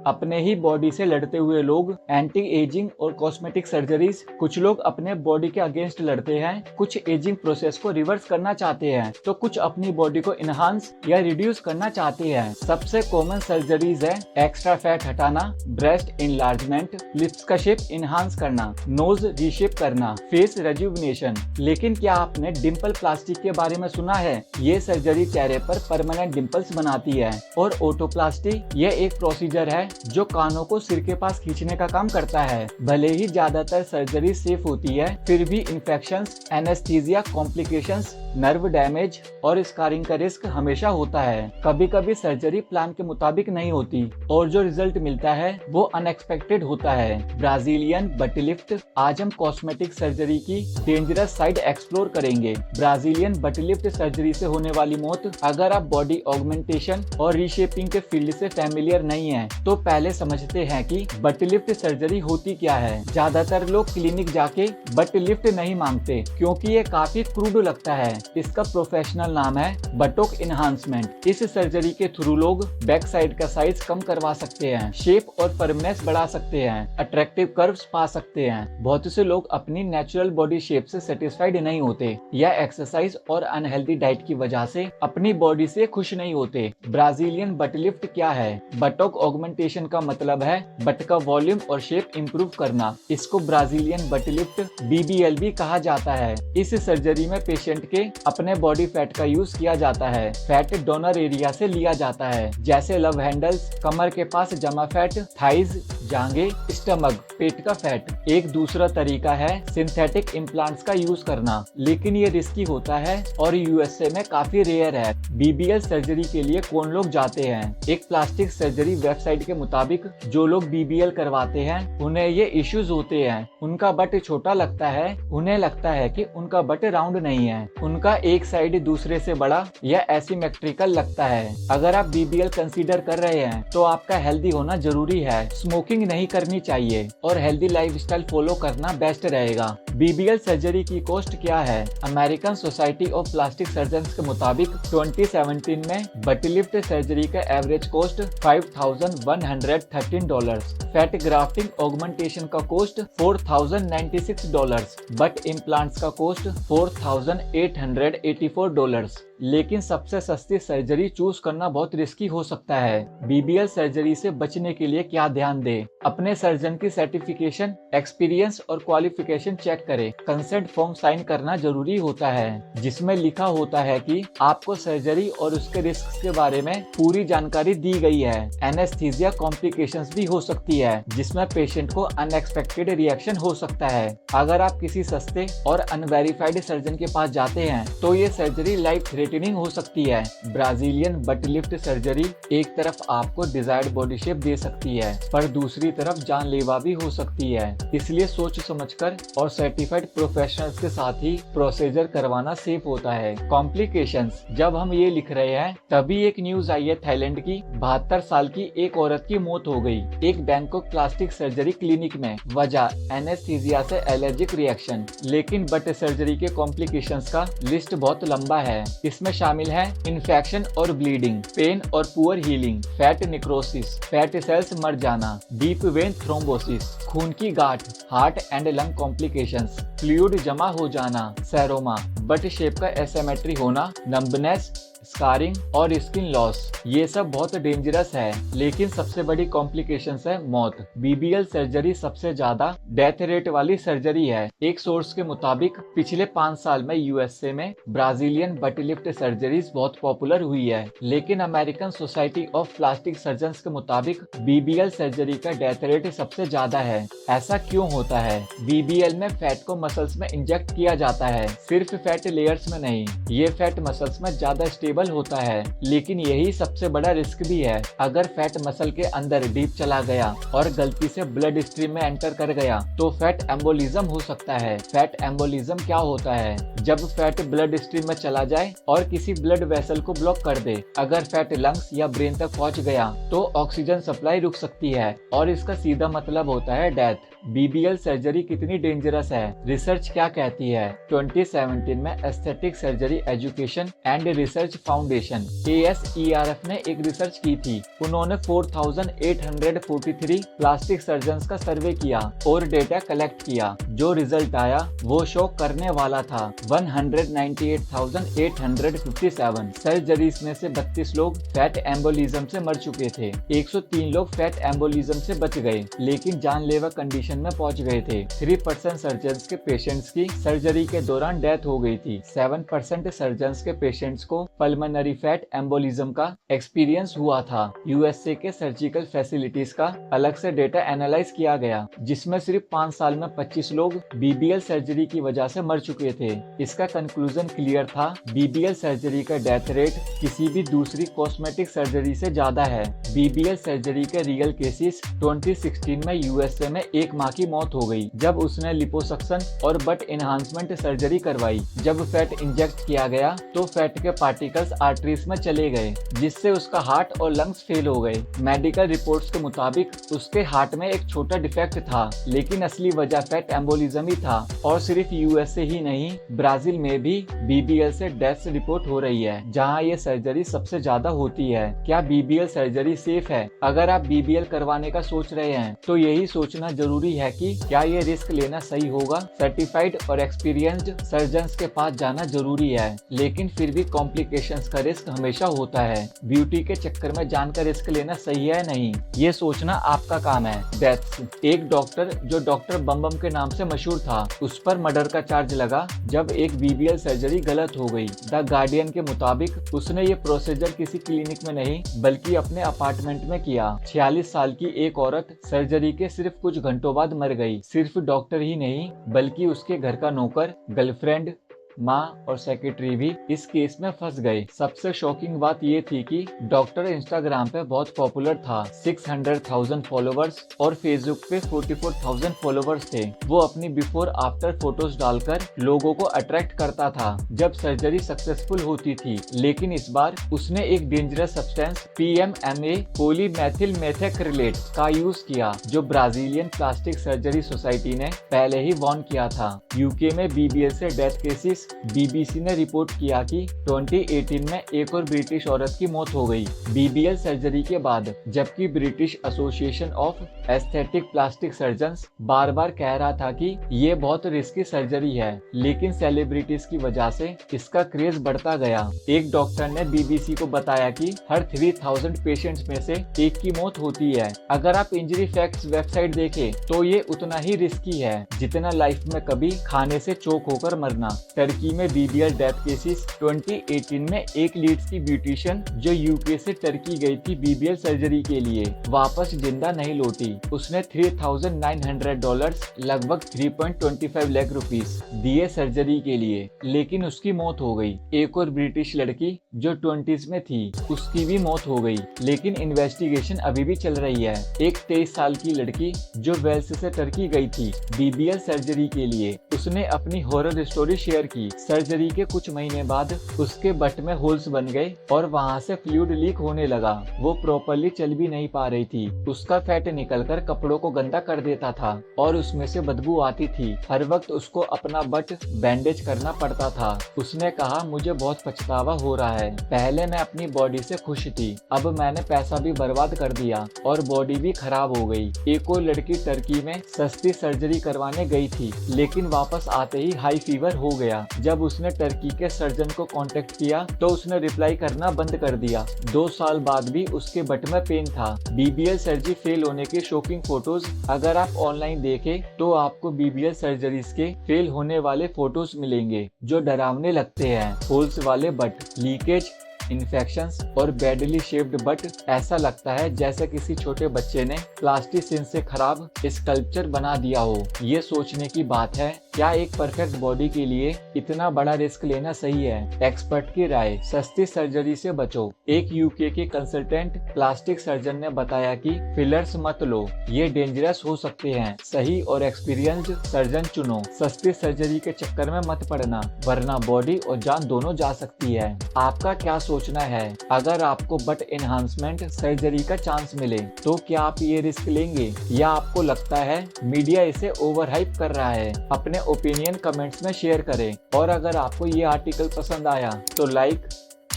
अपने ही बॉडी से लड़ते हुए लोग एंटी एजिंग और कॉस्मेटिक सर्जरीज, कुछ लोग अपने बॉडी के अगेंस्ट लड़ते हैं, कुछ एजिंग प्रोसेस को रिवर्स करना चाहते हैं, तो कुछ अपनी बॉडी को इनहांस या रिड्यूस करना चाहते हैं। सबसे कॉमन सर्जरीज है एक्स्ट्रा फैट हटाना, ब्रेस्ट इनलार्जमेंट, लिप्स का शेप इनहांस करना, नोज रीशेप करना, फेस रेजुविनेशन। लेकिन क्या आपने डिम्पल प्लास्टिक के बारे में सुना है? ये सर्जरी चेहरे पर परमानेंट डिम्पल्स बनाती है। और ओटोप्लास्टी, ये एक प्रोसीजर है जो कानों को सिर के पास खींचने का काम करता है। भले ही ज्यादातर सर्जरी सेफ होती है, फिर भी infections, anaesthesia, complications, nerve damage और स्कारिंग का रिस्क हमेशा होता है। कभी कभी सर्जरी प्लान के मुताबिक नहीं होती और जो रिजल्ट मिलता है वो अनएक्सपेक्टेड होता है। Brazilian but lift. आज हम कॉस्मेटिक सर्जरी की डेंजरस साइड एक्सप्लोर करेंगे। ब्राजीलियन बट लिफ्ट सर्जरी से होने वाली मौत। अगर आप बॉडी ऑगमेंटेशन और रीशेपिंग के फील्ड से फैमिलियर नहीं है तो पहले समझते हैं कि बट लिफ्ट सर्जरी होती क्या है। ज्यादातर लोग क्लिनिक जाके बट लिफ्ट नहीं मांगते क्योंकि ये काफी क्रूड लगता है। इसका प्रोफेशनल नाम है बटोक इनहांसमेंट। इस सर्जरी के थ्रू लोग बैक साइड का साइज कम करवा सकते हैं, शेप और फर्मनेस बढ़ा सकते हैं, अट्रैक्टिव कर्व्स पा सकते हैं। बहुत से लोग अपनी नेचुरल बॉडी शेप से सेटिस्फाइड नहीं होते या एक्सरसाइज और अनहेल्दी डाइट की वजह से अपनी बॉडी से खुश नहीं होते। ब्राजीलियन बट लिफ्ट क्या है? बटोक ऑगमेंटेशन का मतलब है बट का वॉल्यूम और शेप इंप्रूव करना। इसको ब्राजीलियन बट लिफ्ट BBL भी कहा जाता है। इस सर्जरी में पेशेंट के अपने बॉडी फैट का यूज किया जाता है। फैट डोनर एरिया से लिया जाता है, जैसे लव हैंडल्स, कमर के पास जमा फैट, थाइज, जांघें, स्टमक, पेट का फैट। एक दूसरा तरीका है सिंथेटिक इम्प्लांट्स का यूज करना, लेकिन ये रिस्की होता है और USA में काफी रेयर है। BBL सर्जरी के लिए कौन लोग जाते हैं? एक प्लास्टिक सर्जरी वेबसाइट के मुताबिक जो लोग BBL करवाते हैं उन्हें ये इश्यूज होते हैं। उनका बट छोटा लगता है, उन्हें लगता है कि उनका बट राउंड नहीं है, उनका एक साइड दूसरे से बड़ा या एसिमेट्रिकल लगता है। अगर आप BBL कंसीडर कर रहे हैं तो आपका हेल्दी होना जरूरी है, स्मोकिंग नहीं करनी चाहिए और हेल्दी लाइफस्टाइल फॉलो करना बेस्ट रहेगा। BBL सर्जरी की कॉस्ट क्या है? American society of plastic surgeons के मुताबिक 2017 में बट लिफ्ट सर्जरी का average cost $5,113, fat grafting augmentation का कॉस्ट $4,096, बट इम्प्लांट्स का कॉस्ट $4,884। लेकिन सबसे सस्ती सर्जरी चूज करना बहुत रिस्की हो सकता है। BBL सर्जरी से बचने के लिए क्या ध्यान दें? अपने सर्जन की सर्टिफिकेशन, एक्सपीरियंस और क्वालिफिकेशन चेक करें। कंसेंट फॉर्म साइन करना जरूरी होता है जिसमें लिखा होता है कि आपको सर्जरी और उसके रिस्क के बारे में पूरी जानकारी दी गई है। एनेस्थीसिया कॉम्प्लिकेशंस भी हो सकती है जिसमें पेशेंट को अनएक्सपेक्टेड रिएक्शन हो सकता है। अगर आप किसी सस्ते और अनवेरिफाइड सर्जन के पास जाते हैं तो ये सर्जरी लाइफ थ्रेटनिंग हो सकती है। ब्राजीलियन बट लिफ्ट सर्जरी एक तरफ आपको डिजायर्ड बॉडी शेप दे सकती है पर दूसरी तरफ जानलेवा भी हो सकती है, इसलिए सोच समझकर और सर्टिफाइड प्रोफेशनल्स के साथ ही प्रोसीजर करवाना सेफ होता है। कॉम्प्लिकेशंस। जब हम ये लिख रहे हैं तभी एक न्यूज आई है थाईलैंड की। 72 साल की एक औरत की मौत हो गई एक बैंकॉक प्लास्टिक सर्जरी क्लिनिक में। वजह एनेस्थीसिया से एलर्जिक रिएक्शन। लेकिन बट सर्जरी के कॉम्प्लिकेशंस का लिस्ट बहुत लंबा है। इसमें शामिल है इन्फेक्शन और ब्लीडिंग, पेन और poor healing, fat necrosis, fat cells मर जाना, डीप वेन थ्रोम्बोसिस, खून की गांठ, heart and lung complications, fluid जमा हो जाना, सेरोमा, बट शेप का एसिमेट्री होना, नंबनेस, स्कारिंग और स्किन लॉस। ये सब बहुत डेंजरस है, लेकिन सबसे बड़ी कॉम्प्लिकेशंस है मौत। BBL सर्जरी सबसे ज्यादा डेथ रेट वाली सर्जरी है। एक सोर्स के मुताबिक पिछले 5 साल में USA में ब्राजीलियन बट लिफ्ट सर्जरीज बहुत पॉपुलर हुई है, लेकिन American society of plastic surgeons के मुताबिक BBL सर्जरी का डेथ रेट सबसे ज्यादा है। ऐसा क्यों होता है? BBL में फैट को मसल्स में इंजेक्ट किया जाता है, सिर्फ फैट लेयर्स में नहीं। ये फैट मसल्स में ज्यादा स्टेबल होता है, लेकिन यही सबसे बड़ा रिस्क भी है। अगर फैट मसल के अंदर डीप चला गया और गलती से ब्लड स्ट्रीम में एंटर कर गया तो फैट एम्बोलिज्म हो सकता है। फैट एम्बोलिज्म क्या होता है? जब फैट ब्लड स्ट्रीम में चला जाए और किसी ब्लड वेसल को ब्लॉक कर दे। अगर फैट लंग्स या ब्रेन तक पहुंच गया तो ऑक्सीजन सप्लाई रुक सकती है और इसका सीधा मतलब होता है डेथ। BBL सर्जरी कितनी डेंजरस है, रिसर्च क्या कहती है। 2017 में aesthetic surgery education and research foundation ASERF ने एक रिसर्च की थी। उन्होंने 4843 प्लास्टिक सर्जन्स का सर्वे किया और डेटा कलेक्ट किया। जो रिजल्ट आया वो शॉक करने वाला था। 198,857 सर्जरीज में से 32 लोग फैट एम्बोलिज्म से मर चुके थे। 103 लोग फैट एम्बोलिज्म से बच गए लेकिन जानलेवा कंडीशन में पहुंच गए थे। 3% सर्जन्स के पेशेंट्स की सर्जरी के दौरान डेथ हो गई थी। 7% सर्जन्स के पेशेंट्स को पल्मोनरी फैट एम्बोलिज्म का एक्सपीरियंस हुआ था। USA के सर्जिकल फैसिलिटीज का अलग से डेटा एनालाइज किया गया जिसमें सिर्फ 5 साल में 25 लोग BBL सर्जरी की वजह से मर चुके थे। इसका कंक्लूजन क्लियर था, BBL सर्जरी का डेथ रेट किसी भी दूसरी कॉस्मेटिक सर्जरी से ज्यादा है। BBL सर्जरी के रियल केसेस 2016 में USA में एक माँ की मौत हो गई जब उसने लिपोसक्शन और बट एनहांसमेंट सर्जरी करवाई। जब फैट इंजेक्ट किया गया तो फैट के पार्टिकल्स आर्टरीज में चले गए जिससे उसका हार्ट और लंग्स फेल हो गए। मेडिकल रिपोर्ट्स के मुताबिक उसके हार्ट में एक छोटा डिफेक्ट था लेकिन असली वजह फैट एम्बोलिज्म ही था। और सिर्फ USA ही नहीं, ब्राजील में भी BBL से डेथ रिपोर्ट हो रही है जहां ये सर्जरी सबसे ज्यादा होती है। क्या BBL सर्जरी सेफ है? अगर आप BBL करवाने का सोच रहे हैं तो यही सोचना जरूरी है कि क्या ये रिस्क लेना सही होगा। सर्टिफाइड और एक्सपीरियंस्ड सर्जन्स के पास जाना जरूरी है लेकिन फिर भी कॉम्प्लिकेशंस का रिस्क हमेशा होता है। ब्यूटी के चक्कर में जान का रिस्क लेना सही है नहीं, ये सोचना आपका काम है। डेथ्स, एक डॉक्टर जो डॉक्टर बम बम के नाम से मशहूर था उस पर मर्डर का चार्ज लगा जब एक BBL सर्जरी गलत हो गई। द गार्डियन के मुताबिक उसने ये प्रोसीजर किसी क्लिनिक में नहीं बल्कि अपने अपार्टमेंट में किया। 46 साल की एक औरत सर्जरी के सिर्फ कुछ घंटों बाद मर गई। सिर्फ डॉक्टर ही नहीं बल्कि उसके घर का नौकर, गर्लफ्रेंड, माँ और सेक्रेटरी भी इस केस में फंस गए। सबसे शॉकिंग बात ये थी कि डॉक्टर इंस्टाग्राम पे बहुत पॉपुलर था, 600,000 फॉलोवर्स और फेसबुक पे 44,000 फॉलोवर्स थे। वो अपनी बिफोर आफ्टर फोटोज डालकर लोगों को अट्रैक्ट करता था जब सर्जरी सक्सेसफुल होती थी। लेकिन इस बार उसने एक डेंजरस सब्सटेंस PMMA पॉलीमेथिल मेथैक्रिलेट का यूज किया जो ब्राजीलियन प्लास्टिक सर्जरी सोसाइटी ने पहले ही वार्न किया था। यूके में BBL से डेथ केसेस BBC ने रिपोर्ट किया कि 2018 में एक और ब्रिटिश औरत की मौत हो गई BBL सर्जरी के बाद, जबकि British association of aesthetic plastic surgeons बार बार कह रहा था कि ये बहुत रिस्की सर्जरी है, लेकिन सेलिब्रिटीज की वजह से इसका क्रेज बढ़ता गया। एक डॉक्टर ने BBC को बताया कि हर 3000 पेशेंट्स में से एक की मौत होती है। अगर आप इंजरी फैक्ट्स वेबसाइट देखें तो ये उतना ही रिस्की है जितना लाइफ में कभी खाने से चोक होकर मरना। टर्की में BBL डेथ केसेस 2018 में एक लीड्स की ब्यूटिशियन जो UK से टर्की गई थी BBL सर्जरी के लिए वापस जिंदा नहीं लौटी। उसने $3,900 लगभग 3.25 लाख रुपीस दिए सर्जरी के लिए, लेकिन उसकी मौत हो गई। एक और ब्रिटिश लड़की जो 20s में थी उसकी भी मौत हो गई, लेकिन इन्वेस्टिगेशन अभी भी चल रही है। एक 23 साल की लड़की जो वेल्स से टर्की गई थी BBL सर्जरी के लिए, उसने अपनी हॉरर स्टोरी शेयर की। सर्जरी के कुछ महीने बाद उसके बट में होल्स बन गए और वहां से फ्लूइड लीक होने लगा। वो प्रॉपर्ली चल भी नहीं पा रही थी। उसका फैट निकलकर कपड़ों को गंदा कर देता था और उसमें से बदबू आती थी। हर वक्त उसको अपना बट बैंडेज करना पड़ता था। उसने कहा, मुझे बहुत पछतावा हो रहा है। पहले मैं अपनी बॉडी से खुश थी, अब मैंने पैसा भी बर्बाद कर दिया और बॉडी भी खराब हो गई। एक और लड़की टर्की में सस्ती सर्जरी करवाने गई थी, लेकिन वापस आते ही हाई फीवर हो गया। जब उसने टर्की के सर्जन को कांटेक्ट किया तो उसने रिप्लाई करना बंद कर दिया। 2 साल बाद भी उसके बट में पेन था। BBL सर्जरी फेल होने के शॉकिंग फोटोज अगर आप ऑनलाइन देखें तो आपको BBL सर्जरीज के फेल होने वाले फोटोज मिलेंगे जो डरावने लगते हैं। होल्स वाले बट, लीकेज, इन्फेक्शंस और बैडली शेप्ड बट। ऐसा लगता है जैसे किसी छोटे बच्चे ने प्लास्टिसिन से खराब स्कल्पचर बना दिया हो। ये सोचने की बात है, क्या एक परफेक्ट बॉडी के लिए इतना बड़ा रिस्क लेना सही है? एक्सपर्ट की राय, सस्ती सर्जरी से बचो। एक UK के कंसल्टेंट प्लास्टिक सर्जन ने बताया कि फिलर्स मत लो, ये डेंजरस हो सकते हैं। सही और एक्सपीरियंस्ड सर्जन चुनो। सस्ती सर्जरी के चक्कर में मत पड़ना, वरना बॉडी और जान दोनों जा सकती है। आपका क्या सोच सोचना है। अगर आपको बट एनहांसमेंट सर्जरी का चांस मिले तो क्या आप ये रिस्क लेंगे या आपको लगता है मीडिया इसे ओवर हाइप कर रहा है? अपने ओपिनियन कमेंट्स में शेयर करें और अगर आपको ये आर्टिकल पसंद आया तो लाइक,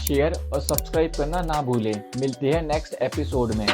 शेयर और सब्सक्राइब करना ना भूलें। मिलते हैं नेक्स्ट एपिसोड में।